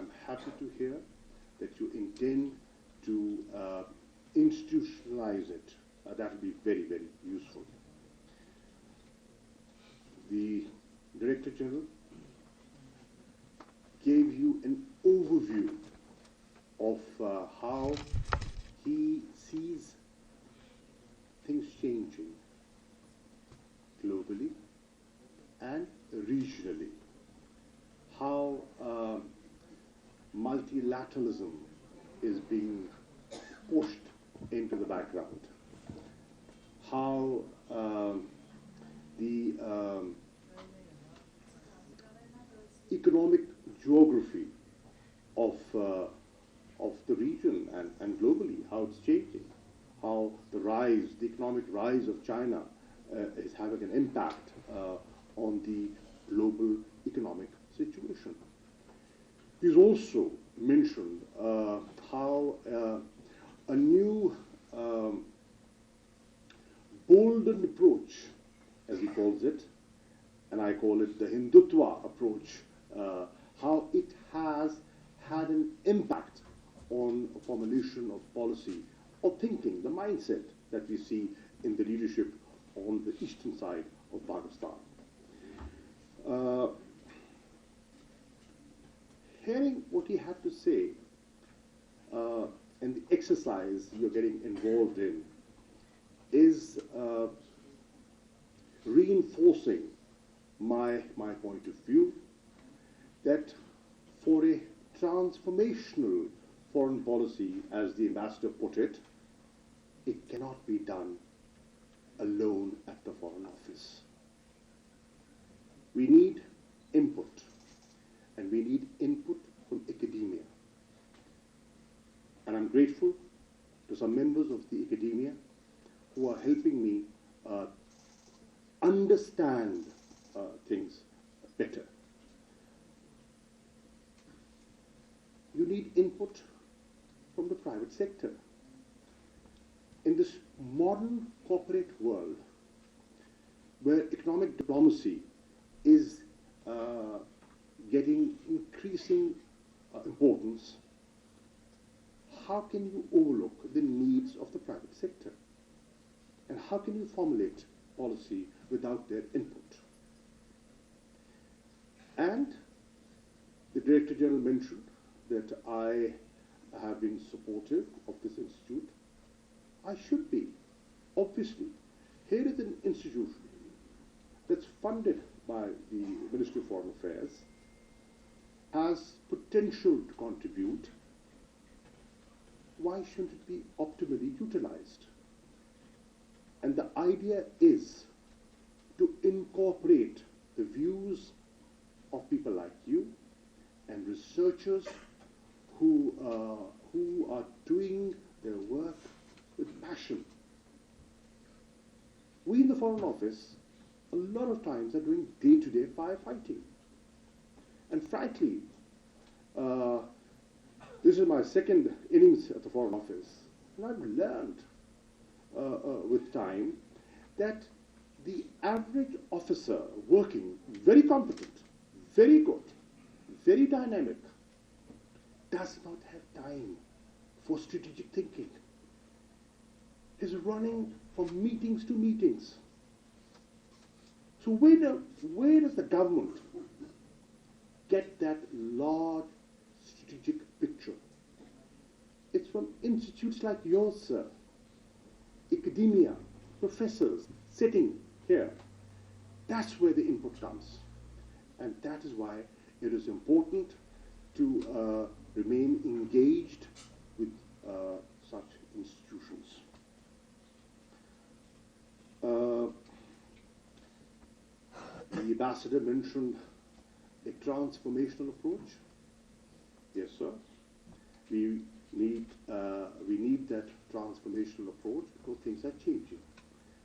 I'm happy to hear that you intend to institutionalize it. That will be very, very useful. The Director General gave you an overview of how he sees things changing globally and regionally, how multilateralism is being pushed into the background, how the economic geography of the region and globally, how it's changing, how the economic rise of China is having an impact on the global economic situation. He's also mentioned how a new bolden approach, as he calls it, and I call it the Hindutva approach, how it has had an impact on a formulation of policy or thinking, the mindset that we see in the leadership on the eastern side of Pakistan. Hearing what he had to say and the exercise you're getting involved in is reinforcing my point of view that for a transformational foreign policy, as the ambassador put it, it cannot be done alone at the Foreign Office. We need input, and we need input from academia. And I'm grateful to some members of the academia who are helping me understand things better. You need input from the private sector. In this modern corporate world, where economic diplomacy is getting increasing importance, how can you overlook the needs of the private sector? And how can you formulate policy without their input? And the Director General mentioned that I have been supportive of this institute. I should be, obviously. Here is an institution that's funded by the Ministry of Foreign Affairs, has potential to contribute. Why shouldn't it be optimally utilized? And the idea is to incorporate the views of people like you and researchers who are doing their work with passion. We in the Foreign Office a lot of times are doing day-to-day firefighting. And frankly, this is my second innings at the Foreign Office, and I've learned with time that the average officer working, very competent, very good, very dynamic, does not have time for strategic thinking. He's running from meetings to meetings. So where does the government get that large strategic picture? It's from institutes like yours, sir. Academia, professors sitting here. That's where the input comes. And that is why it is important to remain engaged with such institutions. The ambassador mentioned a transformational approach. Yes, sir. We need that transformational approach because things are changing.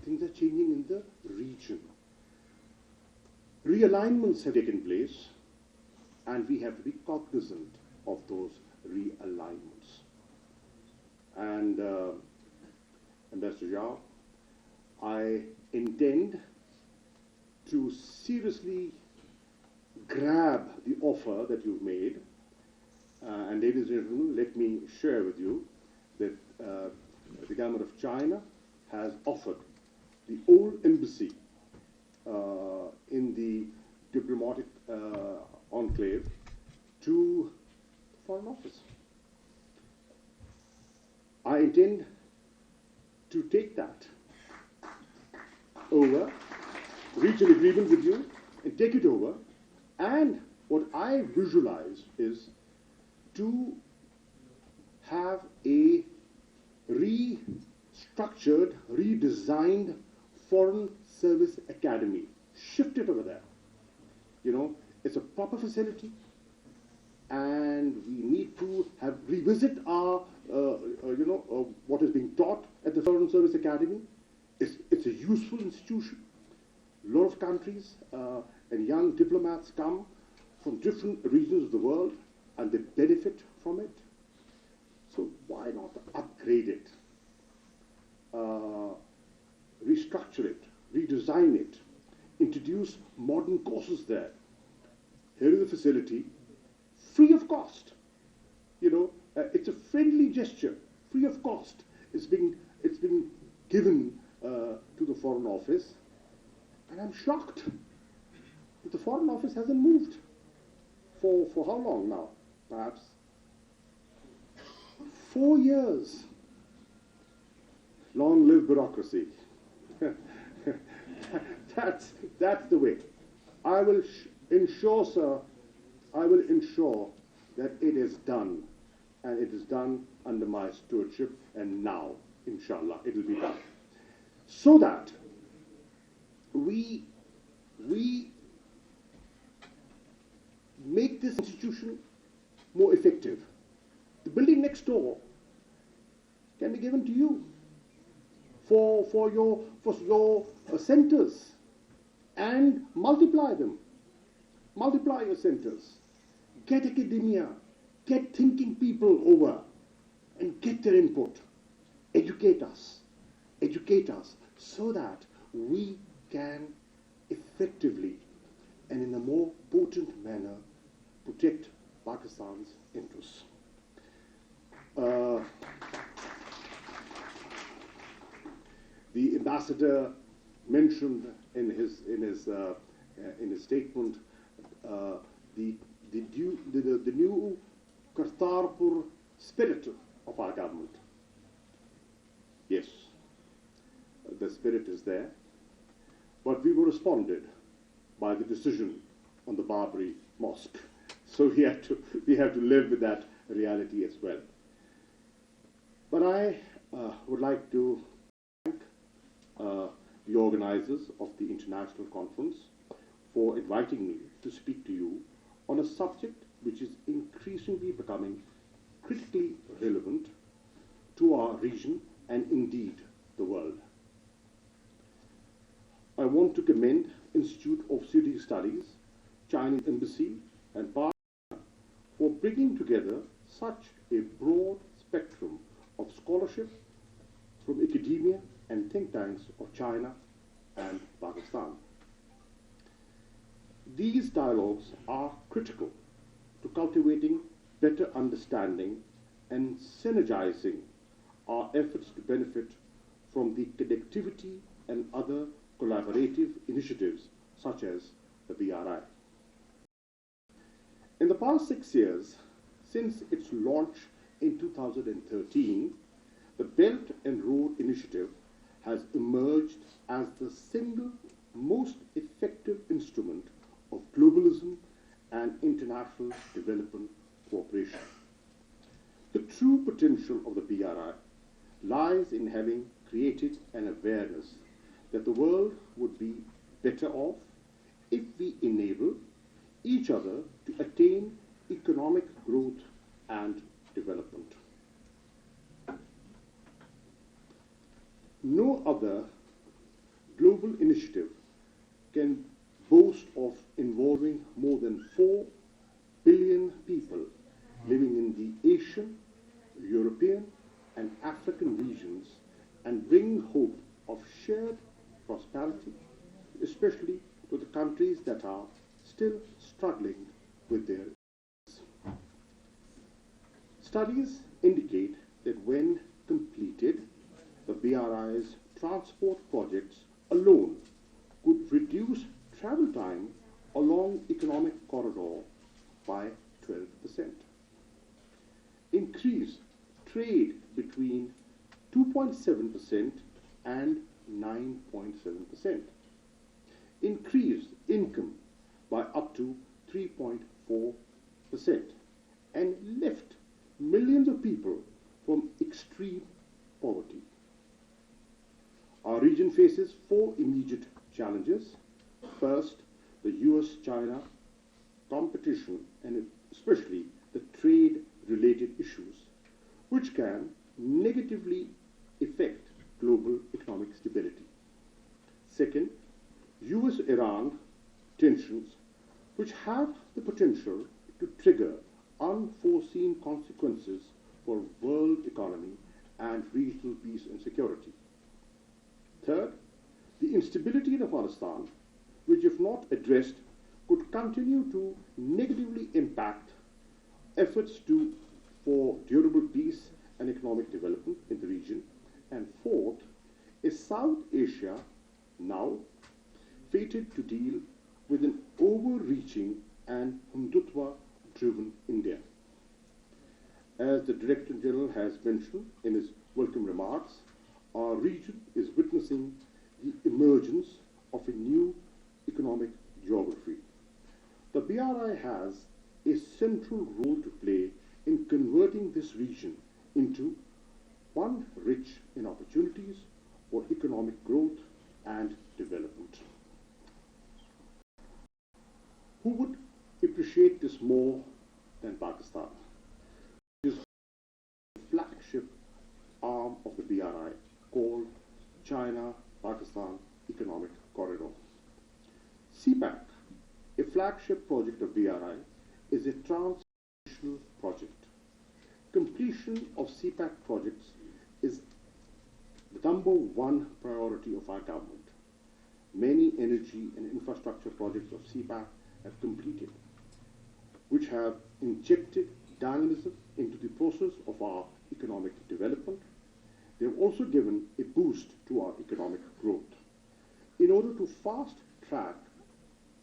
Things are changing in the region. Realignments have taken place, and we have to be cognizant of those realignments. And Ambassador Shah, I intend to seriously grab the offer that you've made And ladies and gentlemen, let me share with you that the government of China has offered the old embassy in the diplomatic enclave to the Foreign Office. I intend to take that over, reach an agreement with you, and take it over. And what I visualize is to have a restructured, redesigned Foreign Service Academy. Shift it over there. You know, it's a proper facility, and we need to have revisit our, what is being taught at the Foreign Service Academy. It's a useful institution. A lot of countries and young diplomats come from different regions of the world, and they benefit from it. So why not upgrade it, restructure it, redesign it, introduce modern courses there? Here is a facility, free of cost. You know, it's a friendly gesture, free of cost. It's being given to the Foreign Office, and I'm shocked that the Foreign Office hasn't moved. For how long now? Perhaps 4 years. Long live bureaucracy. that's the way. I will ensure, sir, I will ensure that it is done, and it is done under my stewardship, and now, inshallah, it will be done. So that we make this institution more effective. The building next door can be given to you for your centers, and multiply them. Multiply your centers. Get academia, get thinking people over, and get their input. Educate us, so that we can effectively and in a more potent manner protect Pakistan's interests. The ambassador mentioned in his statement the new Kartarpur spirit of our government. Yes, the spirit is there, but we were responded by the decision on the Barbary Mosque. So we have to live with that reality as well. But I would like to thank the organizers of the international conference for inviting me to speak to you on a subject which is increasingly becoming critically relevant to our region and indeed the world. I want to commend Institute of City Studies, Chinese Embassy, and Parliament for bringing together such a broad spectrum of scholarship from academia and think tanks of China and Pakistan. These dialogues are critical to cultivating better understanding and synergizing our efforts to benefit from the connectivity and other collaborative initiatives such as the BRI. In the past 6 years, since its launch in 2013, the Belt and Road Initiative has emerged as the single most effective instrument of globalism and international development cooperation. The true potential of the BRI lies in having created an awareness that the world would be better off if we enable each other to attain economic growth and development. No other global initiative can boast of involving more than 4 billion people living in the Asian, European, and African regions and bring hope of shared prosperity, especially to the countries that are still struggling with their. Studies indicate that when completed, the BRI's transport projects alone could reduce travel time along economic corridor by 12%, increase trade between 2.7% and 9.7%, increase income by up to 3.4%, and lift millions of people from extreme poverty. Our region faces four immediate challenges. First, the US-China competition and especially the trade-related issues, which can negatively affect global economic stability. Second, US-Iran tensions, which have the potential to trigger unforeseen consequences for world economy and regional peace and security. Third, the instability in Afghanistan, which if not addressed, could continue to negatively impact efforts for durable peace and economic development in the region. And fourth, is South Asia now fated to deal with an overreaching and Hindutva-driven India. As the Director General has mentioned in his welcome remarks, our region is witnessing the emergence of a new economic geography. The BRI has a central role to play in converting this region into one rich in opportunities for economic growth and development. Who would appreciate this more than Pakistan, which is the flagship arm of the BRI called China-Pakistan Economic Corridor. CPAC, a flagship project of BRI, is a transnational project. Completion of CPAC projects is the number one priority of our government. Many energy and infrastructure projects of CPAC have completed, which have injected dynamism into the process of our economic development. They have also given a boost to our economic growth. In order to fast track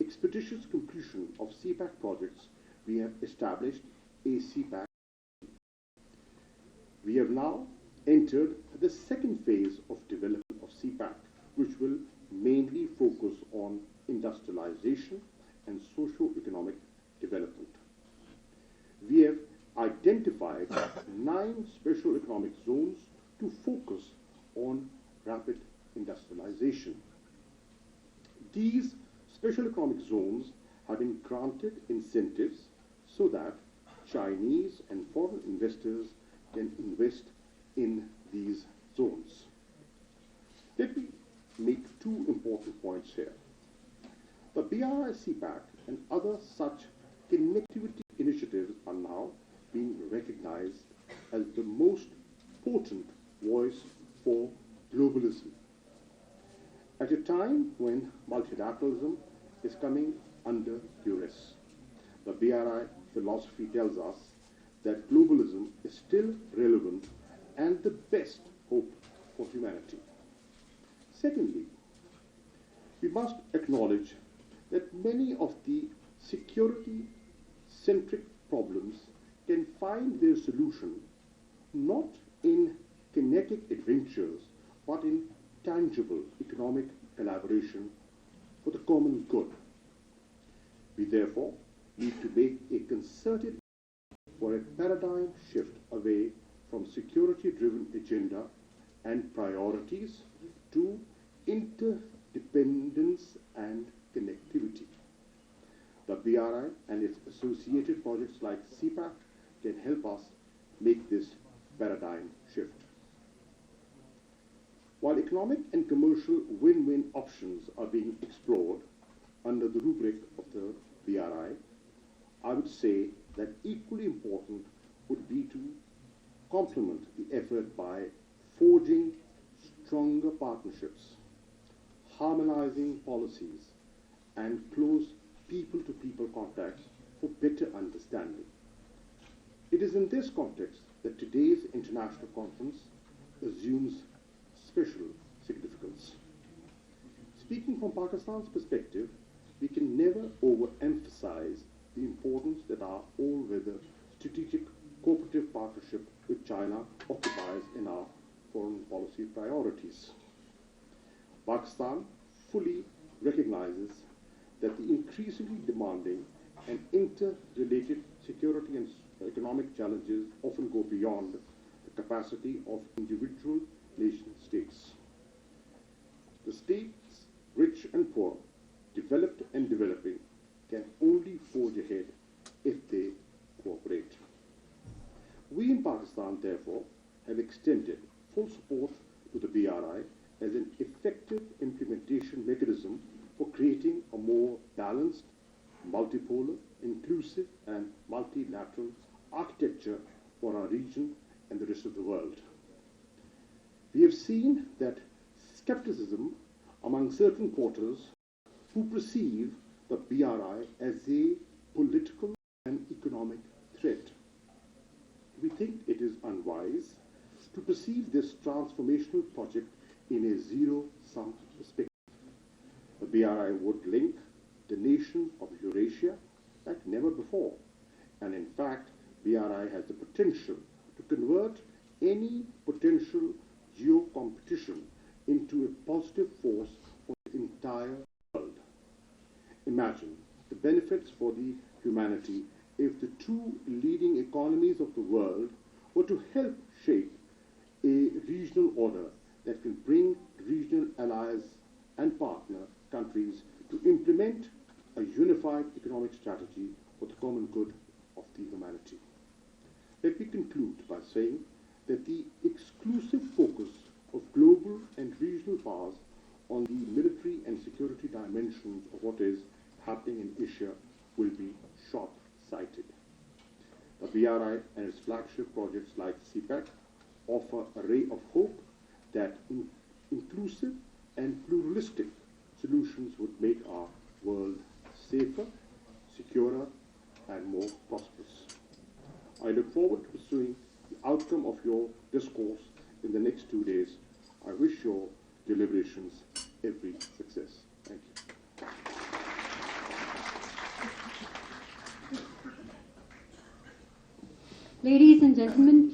expeditious completion of CPAC projects, we have established a CPAC. We have now entered the second phase of development of CPAC, which will mainly focus on industrialization and socio-economic development. We have identified 9 special economic zones to focus on rapid industrialization. These special economic zones have been granted incentives so that Chinese and foreign investors can invest in these zones. Let me make 2 important points here. The BRI CPAC and other such connectivity initiatives are now being recognized as the most potent voice for globalism. At a time when multilateralism is coming under duress, the BRI philosophy tells us that globalism is still relevant and the best hope for humanity. Secondly, we must acknowledge that many of the security-centric problems can find their solution not in kinetic adventures, but in tangible economic collaboration for the common good. We therefore need to make a concerted for a paradigm shift away from security-driven agenda and priorities to interdependence and connectivity. The BRI and its associated projects like CPAC can help us make this paradigm shift. While economic and commercial win-win options are being explored under the rubric of the BRI, I would say that equally important would be to complement the effort by forging stronger partnerships, harmonizing policies, and close people-to-people contacts for better understanding. It is in this context that today's international conference assumes special significance. Speaking from Pakistan's perspective, we can never overemphasize the importance that our all-weather strategic cooperative partnership with China occupies in our foreign policy priorities. Pakistan fully recognizes that the increasingly demanding and interrelated security and economic challenges often go beyond the capacity of individual nation states. The states, rich and poor, developed and developing, can only forge ahead if they cooperate. We in Pakistan, therefore, have extended full support to the BRI as an effective implementation mechanism for creating a more balanced, multipolar, inclusive, and multilateral architecture for our region and the rest of the world. We have seen that skepticism among certain quarters who perceive the BRI as a political and economic threat. We think it is unwise to perceive this transformational project in a zero-sum perspective. The BRI would link the nations of Eurasia like never before, and in fact, BRI has the potential to convert any potential geo-competition into a positive force for the entire world. Imagine the benefits for the humanity if the two leading economies of the world were to help shape a regional order that can bring regional allies and partner countries to implement a unified economic strategy for the common good of the humanity. Let me conclude by saying that the exclusive focus of global and regional powers on the military and security dimensions of what is happening in Asia will be short-sighted. The BRI and its flagship projects like CPEC offer a ray of hope that inclusive and pluralistic solutions would make our world safer, securer, and more prosperous. I look forward to pursuing the outcome of your discourse in the next 2 days. I wish your deliberations every success. Thank you. Ladies and gentlemen,